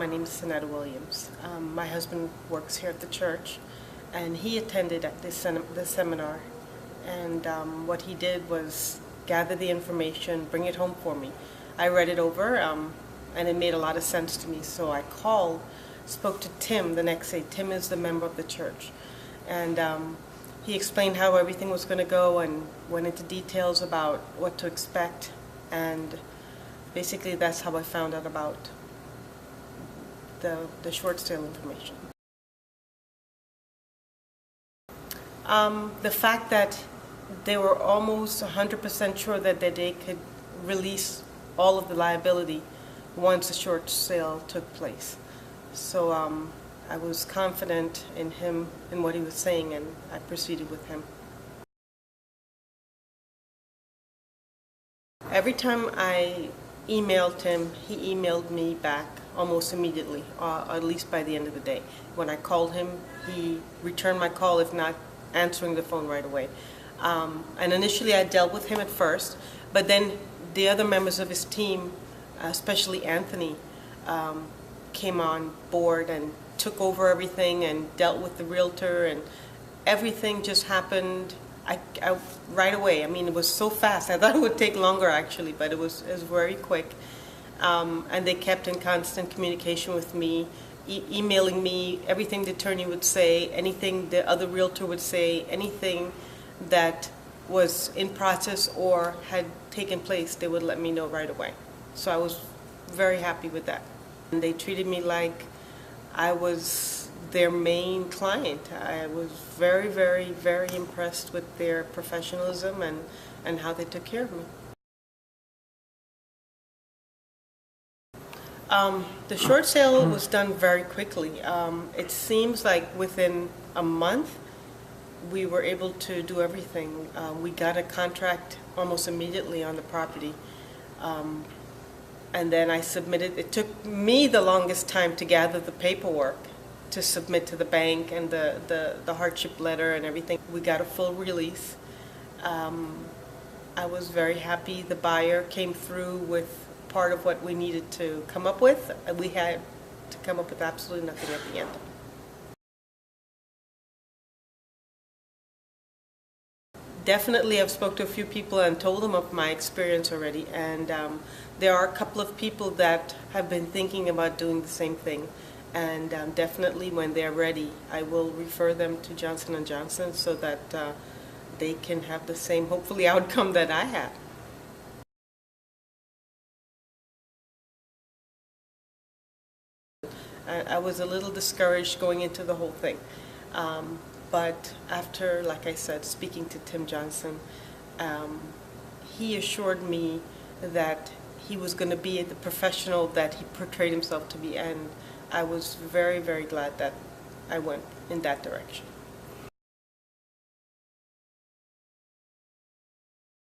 my name is Cynetta Williams. My husband works here at the church, and he attended at this seminar. And what he did was gather the information, bring it home for me. I read it over, and it made a lot of sense to me. So I called, spoke to Tim the next day. Tim is the member of the church. And he explained how everything was going to go and went into details about what to expect. And basically that's how I found out about the short sale information. The fact that they were almost 100% sure that they could release all of the liability once the short sale took place. So I was confident in him, in what he was saying, and I proceeded with him. Every time I emailed him, he emailed me back almost immediately, at least by the end of the day. When I called him, he returned my call, if not answering the phone right away. And initially I dealt with him at first, but then the other members of his team, especially Anthony, came on board and took over everything and dealt with the realtor, and everything just happened right away. I mean, it was so fast. I thought it would take longer actually, but it was very quick. And they kept in constant communication with me, emailing me everything the attorney would say, anything the other realtor would say, anything that was in process or had taken place, they would let me know right away. So I was very happy with that. And they treated me like I was their main client. I was very, very, very impressed with their professionalism and how they took care of me. The short sale was done very quickly. It seems like within a month we were able to do everything. We got a contract almost immediately on the property. And then I submitted. It took me the longest time to gather the paperwork to submit to the bank and the hardship letter and everything. We got a full release. I was very happy. The buyer came through with part of what we needed to come up with. We had to come up with absolutely nothing at the end. Definitely, I've spoke to a few people and told them of my experience already, and there are a couple of people that have been thinking about doing the same thing, and definitely when they're ready, I will refer them to Johnson & Johnson so that they can have the same, hopefully, outcome that I had. I was a little discouraged going into the whole thing. But after, like I said, speaking to Tim Johnson, he assured me that he was going to be the professional that he portrayed himself to be, and I was very, very glad that I went in that direction.